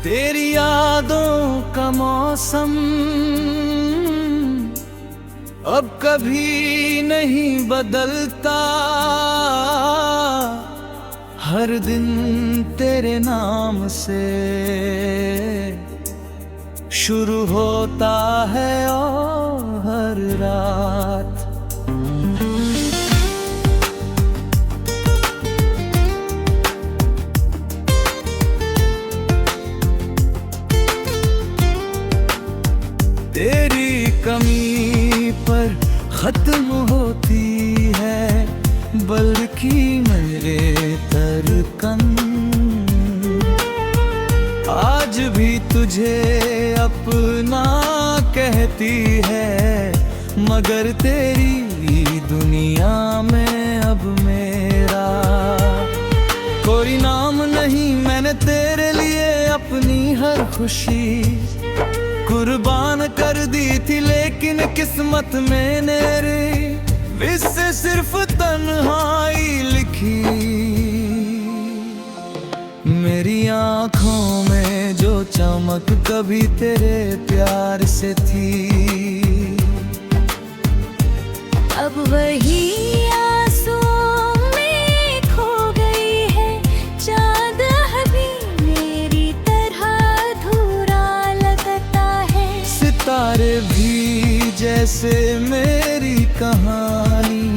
तेरी यादों का मौसम अब कभी नहीं बदलता। हर दिन तेरे नाम से शुरू होता है और हर रात। तेरी कमी पर खत्म होती है बल्कि मेरे धड़कन। आज भी तुझे अपना कहती है, मगर तेरी दुनिया में अब मेरा कोई नाम नहीं। मैंने तेरे लिए अपनी हर खुशी कुर्बान कर दी थी, लेकिन किस्मत में मेरे इससे सिर्फ तन्हाई लिखी। मेरी आँखों में जो चमक कभी तेरे प्यार से थी, अब वही आंसुओं में खो गई है। चाँद अभी मेरी तरह अधूरा लगता है। सितारे भी जैसे मेरी कहानी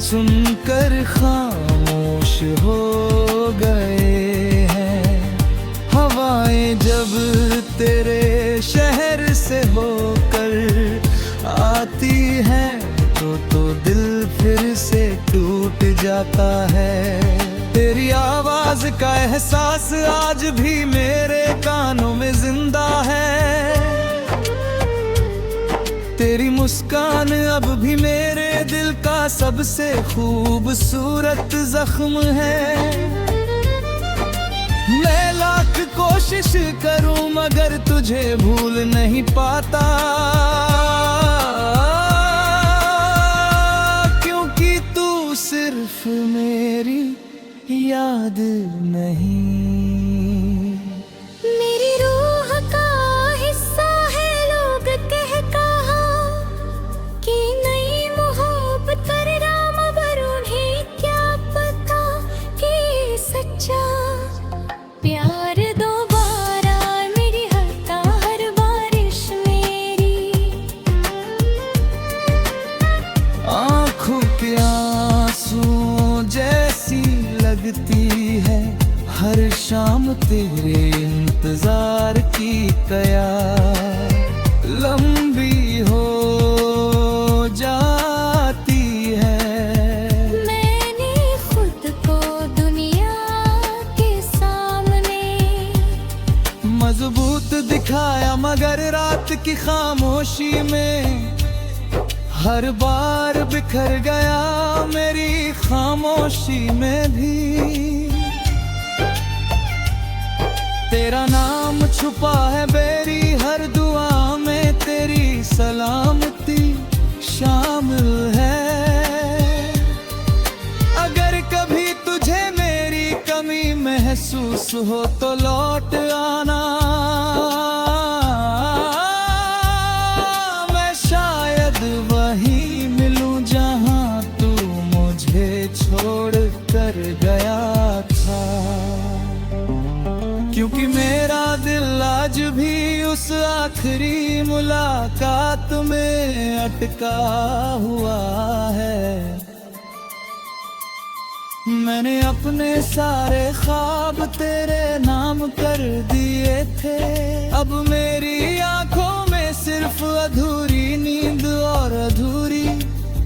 सुनकर खामोश हो गए हैं। हवाएं जब तेरे शहर से होकर आती हैं तो दिल फिर से टूट जाता है। तेरी आवाज का एहसास आज भी मेरे कानों में जिंदा है। तेरी मुस्कान अब भी मेरे दिल का सबसे खूबसूरत जख्म है। मैं लाख कोशिश करूं मगर तुझे भूल नहीं पाता, क्योंकि तू सिर्फ मेरी याद नहीं। मेरी रूह का हिस्सा है। लोग कह कहा कि नई मोहब्बत कर राम, पर उन्हें क्या पता कि सच्चा प्यार दोबारा मेरी हरता हर बारिश मेरी। आँखों के आंसू जैसी लगती है हर शाम तेरे इंतजार की कयार लंबी हो जाती है। मैंने खुद को दुनिया के सामने मजबूत दिखाया, मगर रात की खामोशी में हर बार बिखर गया मेरी खामोशी में भी। तेरा नाम छुपा है मेरी हर दुआ में, तेरी सलामती शामिल है। अगर कभी तुझे मेरी कमी महसूस हो तो लौट आना। मैं शायद वहीं मिलूं जहां तू मुझे छोड़ कर गया था, क्योंकि मेरा दिल आज भी उस आखिरी मुलाकात में अटका हुआ है। मैंने अपने सारे ख्वाब तेरे नाम कर दिए थे, अब मेरी आंखों में सिर्फ अधूरी नींद और अधूरी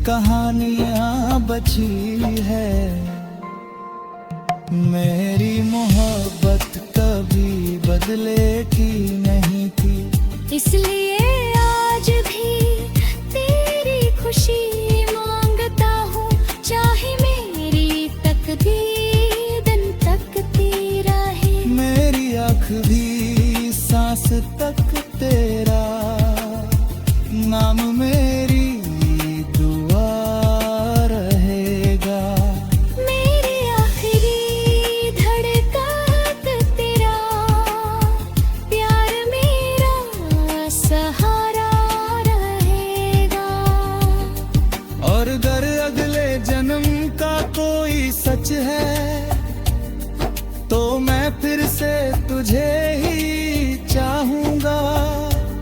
कहानियां बची है। मेरी मोहब्बत कभी बदलेगी नहीं थी, इसलिए आज भी तेरी खुशी मांगता हूँ। चाहे मेरी तकदीर दिन तकती रहे, मेरी आखिरी सांस तक तेरा नाम मेरी दुआ रहेगा। मेरी आखिरी धड़कन तेरा सच है, तो मैं फिर से तुझे ही चाहूंगा।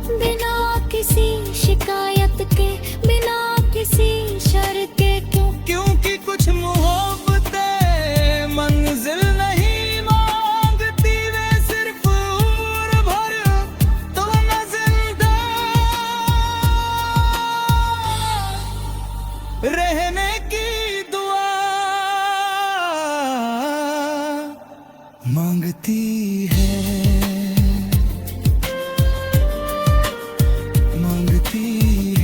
बिना किसी शिकायत के, बिना किसी शर्त के, क्योंकि कुछ मोहब्बतें मंजिल नहीं मांगती, वे सिर्फ उम्र भर तो न जिंदा रहने की दुआ मांगती है, मांगती है।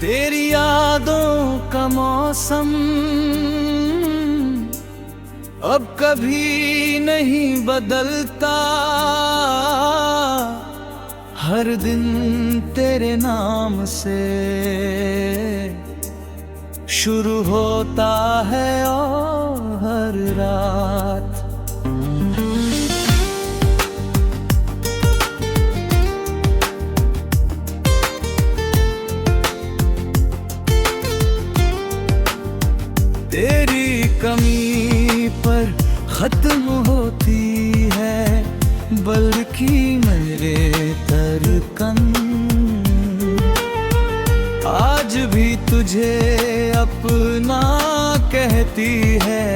तेरी यादों का मौसम अब कभी नहीं बदलता, हर दिन तेरे नाम से शुरू होता है और हर रात तेरी कमी पर खत्म होती है, बल्कि मेरे धड़कन आज भी तुझे अपना कहती है,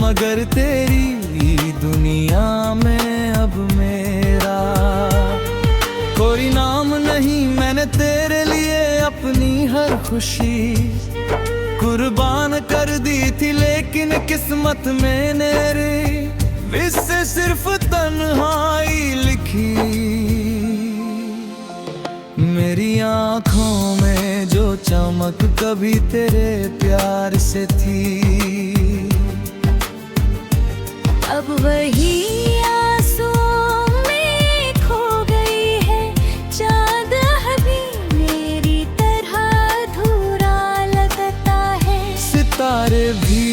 मगर तेरी दुनिया में अब मेरा कोई नाम नहीं। मैंने तेरे लिए अपनी हर खुशी कुर्बान कर दी थी, लेकिन किस्मत में मेरे इससे सिर्फ तन्हाई लिखी। मेरी आँखों में जो चमक कभी तेरे प्यार से थी, अब वही आंसुओं में खो गई है। चाँद अभी मेरी तरह अधूरा लगता है, सितारे भी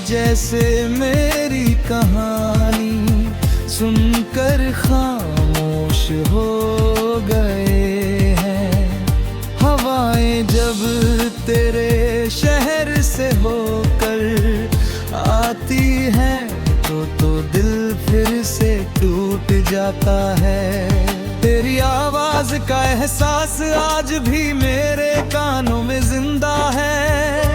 जैसे मेरी कहानी सुनकर खामोश हो गए हैं। हवाएं जब तेरे शहर से होकर आती हैं तो दिल फिर से टूट जाता है। तेरी आवाज का एहसास आज भी मेरे कानों में जिंदा है,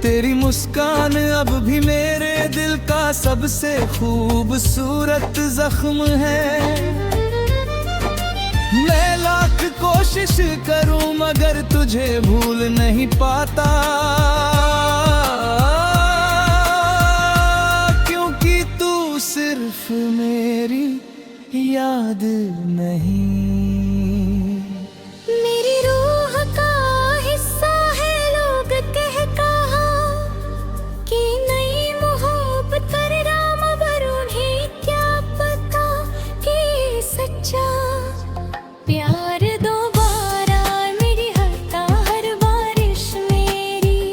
तेरी मुस्कान अब भी मेरे दिल का सबसे खूबसूरत जख्म है। मैं लाख कोशिश करूं मगर तुझे भूल नहीं पाता, क्योंकि तू सिर्फ मेरी याद नहीं। मेरी रूह का हिस्सा है, लोग कह कहा कि नई मोहब्बत कर राम, पर उन्हें क्या पता कि सच्चा प्यार दोबारा मेरी हरता हर बारिश मेरी।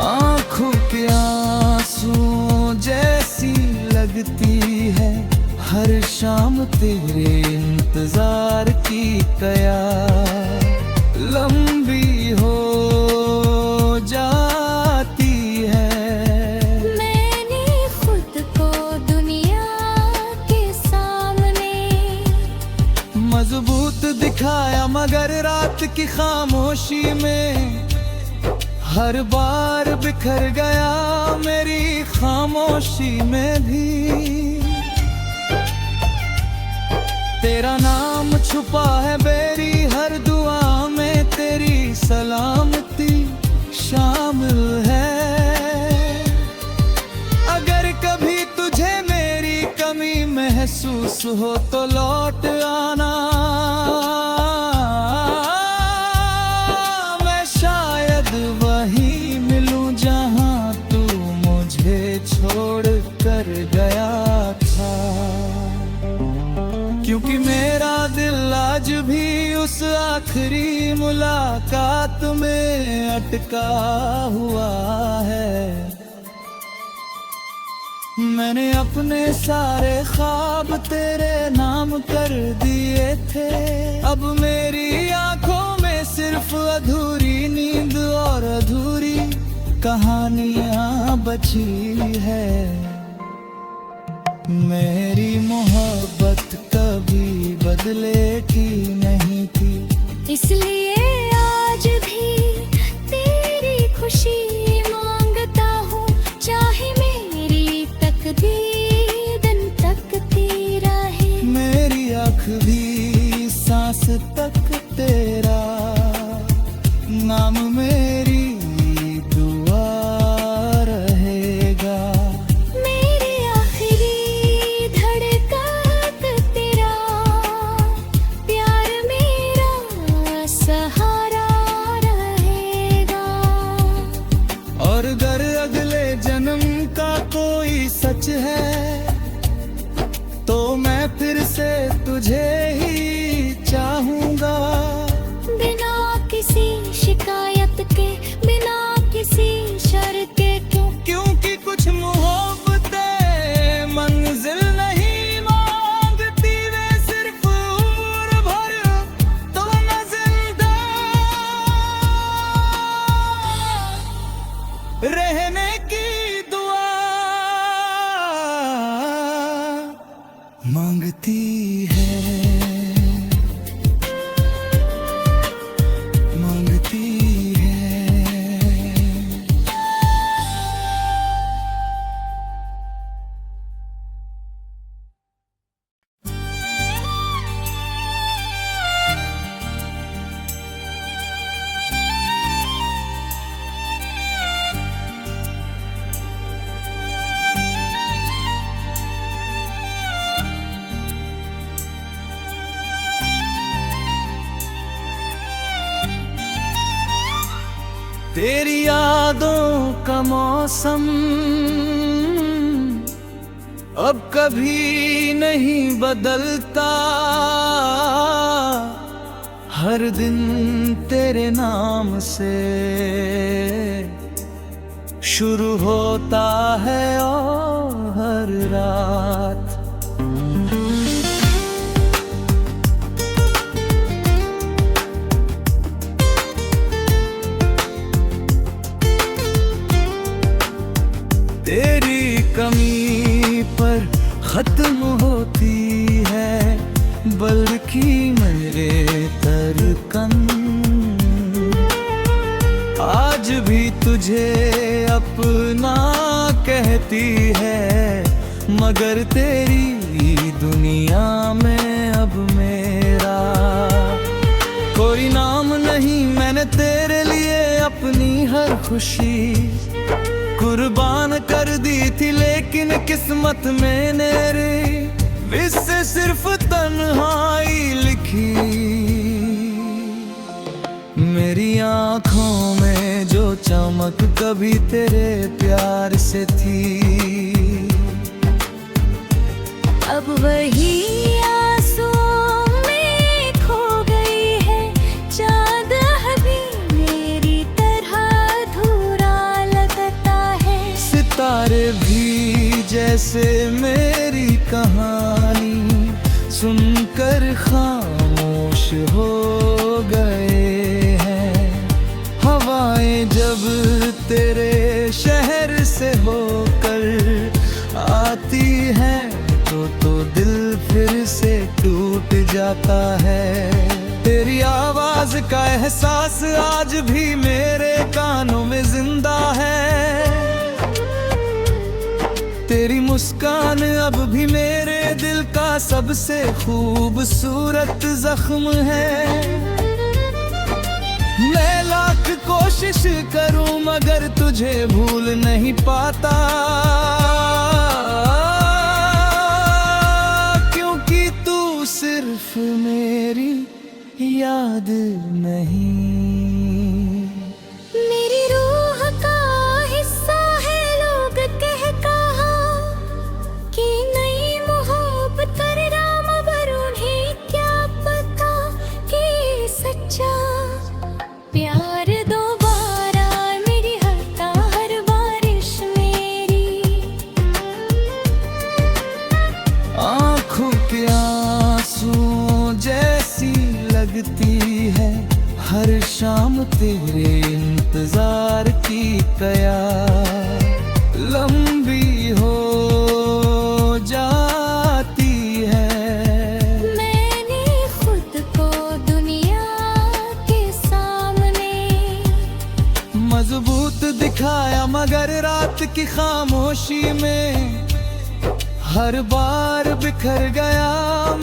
आँखों के आंसुओं जैसी लगती है हर शाम तेरे इंतजार की कया लंबी हो जाती है। मैंने खुद को दुनिया के सामने मजबूत दिखाया, मगर रात की खामोशी में हर बार बिखर गया मेरी खामोशी में भी। तेरा नाम छुपा है मेरी हर दुआ में, तेरी सलामती शामिल है। अगर कभी तुझे मेरी कमी महसूस हो तो लौट आना, मैं आखिरी मुलाकात में अटका हुआ है। मैंने अपने सारे ख्वाब तेरे नाम कर दिए थे। अब मेरी आंखों में सिर्फ अधूरी नींद और अधूरी कहानियां बची है। मेरी मोहब्बत कभी बदले की नहीं थी, इसलिए आज भी तेरी खुशी मांगता हूँ। चाहे मेरी तकदीर दिन तकती रहे, मेरी आँख भी सांस तक तेरा नाम मेरी दुआ रहेगा। मेरी आखिरी धड़कन तेरा प्यार मेरा सहारा रहेगा। और अगर अगले जन्म का कोई सच है तो मैं फिर से तुझे ही चाहूंगा। बिना किसी शिकायत के, बिना किसी शर्त के, क्योंकि कुछ मोहब्बतें मंजिल नहीं मांगती, वे सिर्फ उम्र भर तो न जिंदा रहने की दुआ मांगती है, मांगती है। तेरी यादों का मौसम अब कभी नहीं बदलता। हर दिन तेरे नाम से शुरू होता है और हर रात तेरी कमी पर खत्म होती है, बल्कि मेरे धड़कन आज भी तुझे अपना कहती है। मगर तेरी दुनिया में अब मेरा कोई नाम नहीं। मैंने तेरे लिए अपनी हर खुशी कुर्बान कर दी थी, लेकिन किस्मत में मेरे इससे सिर्फ तन्हाई लिखी। मेरी आँखों में जो चमक कभी तेरे प्यार से थी, अब वही आंसुओं में खो गई है। चाँद अभी मेरी तरह अधूरा लगता है। सितारे भी जैसे मेरी कहानी सुनकर खामोश हो गए हैं। हवाएं जब तेरे शहर से होकर आती हैं तो दिल फिर से टूट जाता है। तेरी आवाज का एहसास आज भी मेरे कानों में जिंदा है। तेरी मुस्कान अब भी मेरे दिल का सबसे खूबसूरत जख्म है। मैं लाख कोशिश करूं मगर तुझे भूल नहीं पाता, क्योंकि तू सिर्फ मेरी याद नहीं। मेरी रूह का हिस्सा है। लोग कह कहा कि नई मोहब्बत कर राम, पर उन्हें क्या पता कि सच्चा प्यार दोबारा मेरी हरता हर बारिश मेरी। आँखों के आंसुओं जैसी लगती है हर शाम तेरे इंतजार की कयार लंबी हो जाती है। मैंने खुद को दुनिया के सामने मजबूत दिखाया मगर रात की खामोशी में हर बार बिखर गया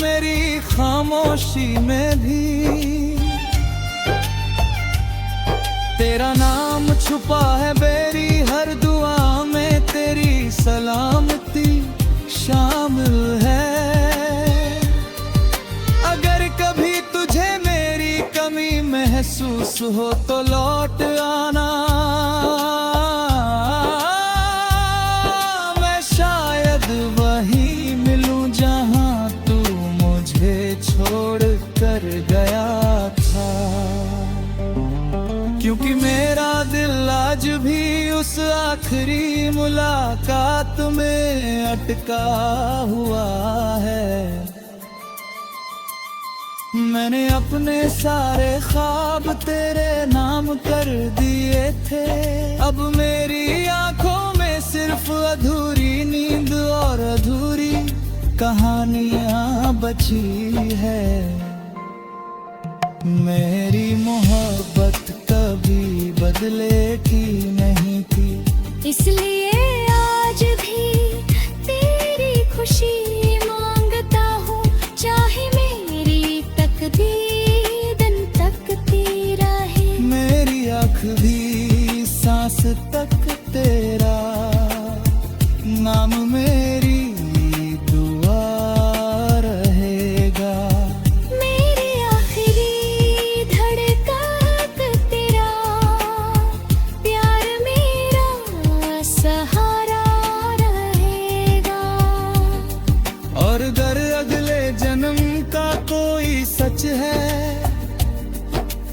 मेरी खामोशी में भी। तेरा नाम छुपा है मेरी हर दुआ में, तेरी सलामती शामिल है। अगर कभी तुझे मेरी कमी महसूस हो तो लौट आना, मैं शायद वहीं मिलूं जहां तू मुझे छोड़ कर गया था। क्योंकि मेरा दिल आज भी उस आखिरी मुलाकात में अटका हुआ है। मैंने अपने सारे ख्वाब तेरे नाम कर दिए थे, अब मेरी आंखों में सिर्फ अधूरी नींद और अधूरी कहानियां बची है। मेरी मोहब्बत कभी बदले की नहीं थी, इसलिए आज भी तेरी खुशी मांगता हूँ। चाहे मेरी तकदीर दिन तकती रहे, मेरी आखिरी सांस तक तेरा नाम मेरी दुआ रहेगा। मेरी आखिरी धड़कन तेरा प्यार मेरा सहारा रहेगा। और अगर अगले जन्म का कोई सच है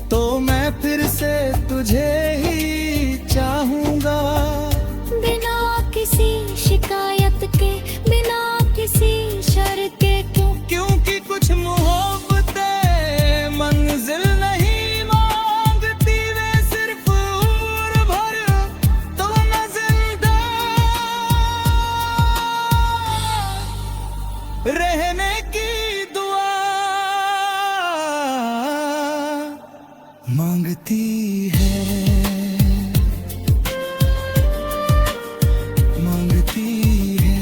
तो मैं फिर से तुझे ही चाहूंगा। बिना किसी शिकायत के, बिना किसी शर्त के, क्योंकि कुछ मोहब्बतें मंजिल नहीं मांगती, वे सिर्फ उम्र भर तो मैं जिंदा रहने की दुआ मांगती है, मांगती है।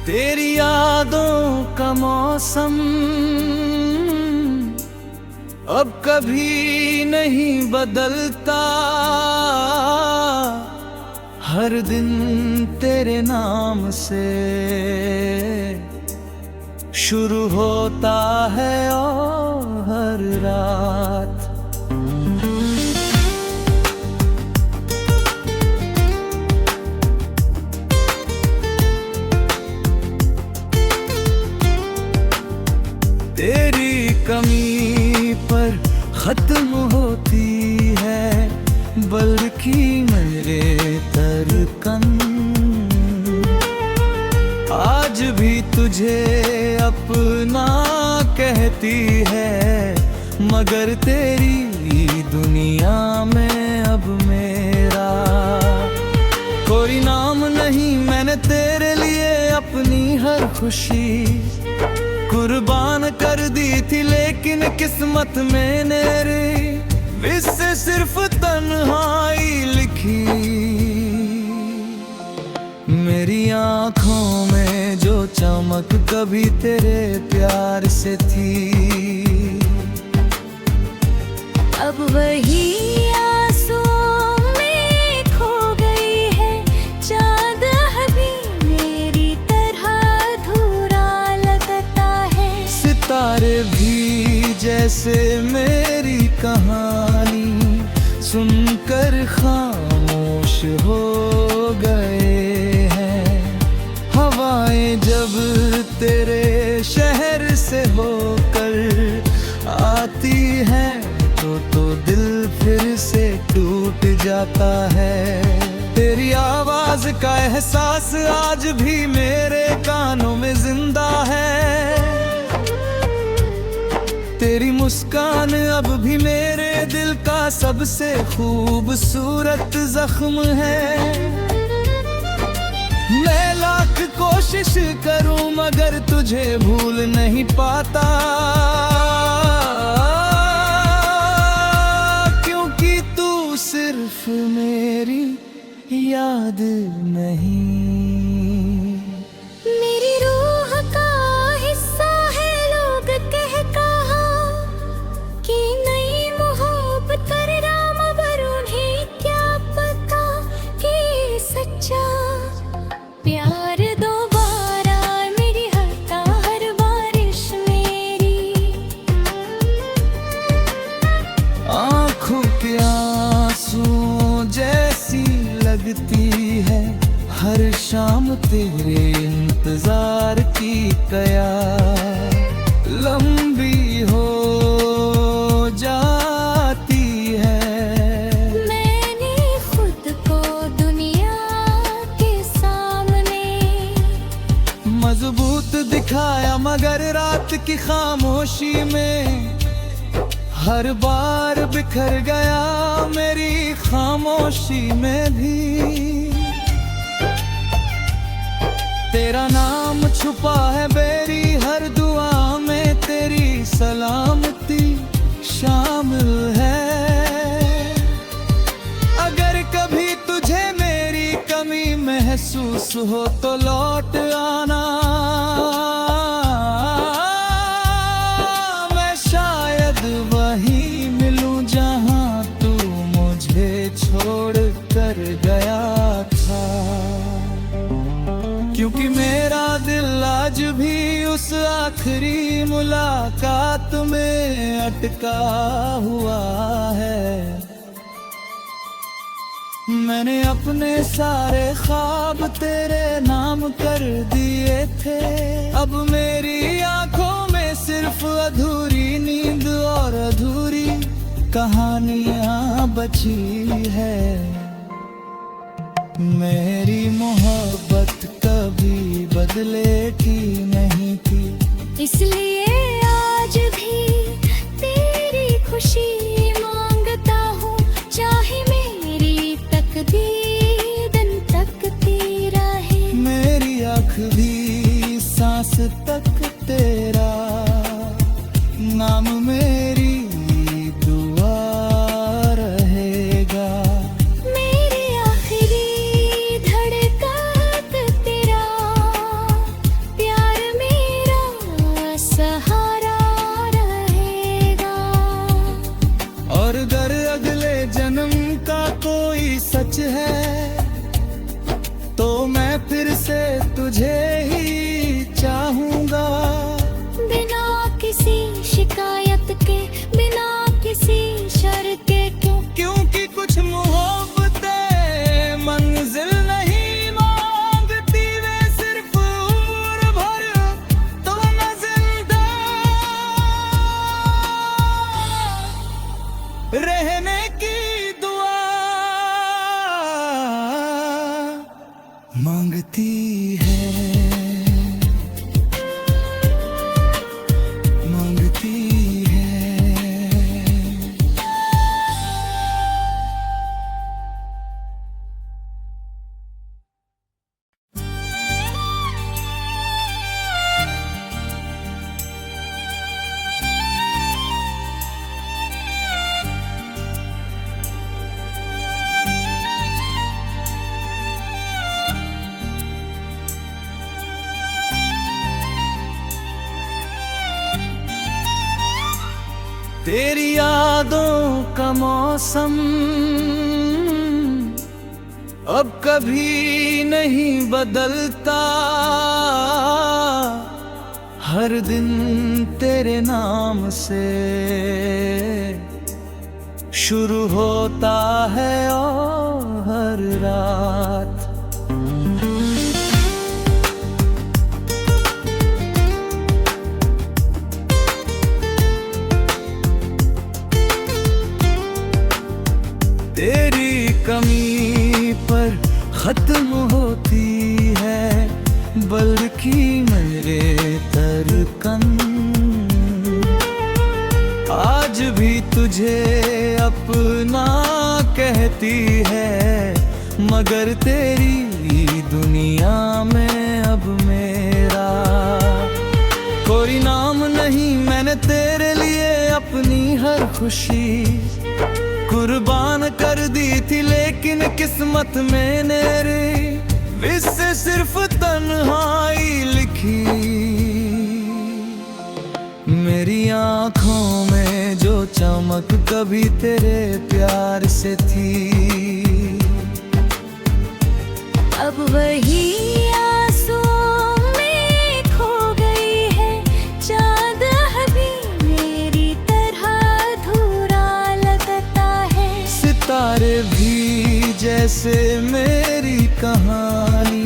तेरी यादों का मौसम अब कभी नहीं बदलता, हर दिन तेरे नाम से शुरू होता है और हर रात तेरी कमी पर खत्म होती है बल्कि मेरे धड़कन। आज भी तुझे अपना कहती है मगर तेरी दुनिया में अब मेरा कोई नाम नहीं। मैंने तेरे लिए अपनी हर खुशी कुर्बान कर दी थी, लेकिन किस्मत में मेरे इससे सिर्फ तन्हाई लिखी। मेरी आँखों में जो चमक कभी तेरे प्यार से थी अब वही जैसे मेरी कहानी सुनकर खामोश हो गए हैं। हवाएं जब तेरे शहर से होकर आती है तो दिल फिर से टूट जाता है। तेरी आवाज का एहसास आज भी मेरे कानों में जिंदा है। तेरी मुस्कान अब भी मेरे दिल का सबसे खूबसूरत जख्म है। मैं लाख कोशिश करूं मगर तुझे भूल नहीं पाता, क्योंकि तू सिर्फ मेरी याद नहीं। मेरी रूह का हिस्सा है, लोग कह कहा कि नई मोहब्बत कर राम, पर उन्हें क्या पता कि सच्चा प्यार दोबारा मेरी हरता हर बारिश मेरी। आँखों के आंसुओं जैसी लगती है हर शाम तेरे इंतजार की कयार लंबी हो जाती है। मैंने खुद को दुनिया के सामने मजबूत दिखाया मगर रात की खामोशी में हर बार बिखर गया मेरी खामोशी में भी। तेरा नाम छुपा है मेरी हर दुआ में, तेरी सलामती शामिल है। अगर कभी तुझे मेरी कमी महसूस हो तो लौट आना, मैं शायद वहीं मिलूं जहां तू मुझे छोड़ कर गया था। क्योंकि मेरा दिल आज भी उस आखिरी मुलाकात में अटका हुआ है। मैंने अपने सारे ख्वाब तेरे नाम कर दिए थे, अब मेरी आंखों में सिर्फ अधूरी नींद और अधूरी कहानियां बची है। मेरी मोहब्बत कभी बदलेगी नहीं थी, इसलिए आज भी तेरी खुशी मांगता हूँ। चाहे मेरी तकदीर दिन तकती रहे, मेरी आखिरी सांस तक तेरा नाम मेरी दुआ रहेगा। मेरी आखिरी धड़कन तेरा प्यार मेरा सहारा रहेगा। और अगर अगले जन्म का कोई सच है तो मैं फिर से तुझे ही चाहूंगा। बिना किसी शिकायत के, बिना किसी शर्त के, क्योंकि कुछ मोहब्बतें मंजिल नहीं मांगती, वे सिर्फ उम्र भर तो न जिंदा रहने की दुआ मांगती है, मांगती है। तेरी यादों का मौसम अब कभी नहीं बदलता, हर दिन तेरे नाम से शुरू होता है और हर रात। तेरी कमी पर खत्म होती है बल्कि मेरे धड़कन। आज भी तुझे अपना कहती है, मगर तेरी दुनिया में अब मेरा कोई नाम नहीं। मैंने तेरे लिए अपनी हर खुशी कुर्बान कर दी थी, लेकिन किस्मत में मेरे इससे सिर्फ तन्हाई लिखी। मेरी आँखों में जो चमक कभी तेरे प्यार से थी, अब वही आंसुओं में खो गई है। चाँद अभी मेरी तरह अधूरा लगता है। सितारे भी जैसे मेरी कहानी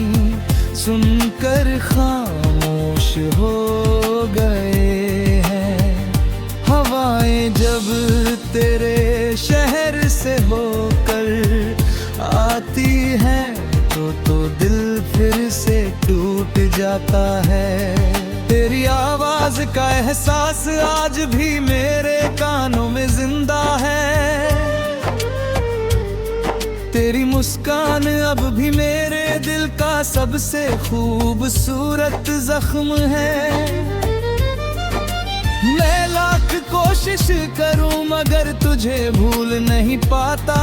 सुनकर खामोश हो गए हैं। हवाएं जब तेरे शहर से होकर आती हैं तो दिल फिर से टूट जाता है। तेरी आवाज का एहसास आज भी मेरे कानों में जिंदा है। तेरी मुस्कान अब भी मेरे दिल का सबसे खूबसूरत जख्म है। मैं लाख कोशिश करूं मगर तुझे भूल नहीं पाता।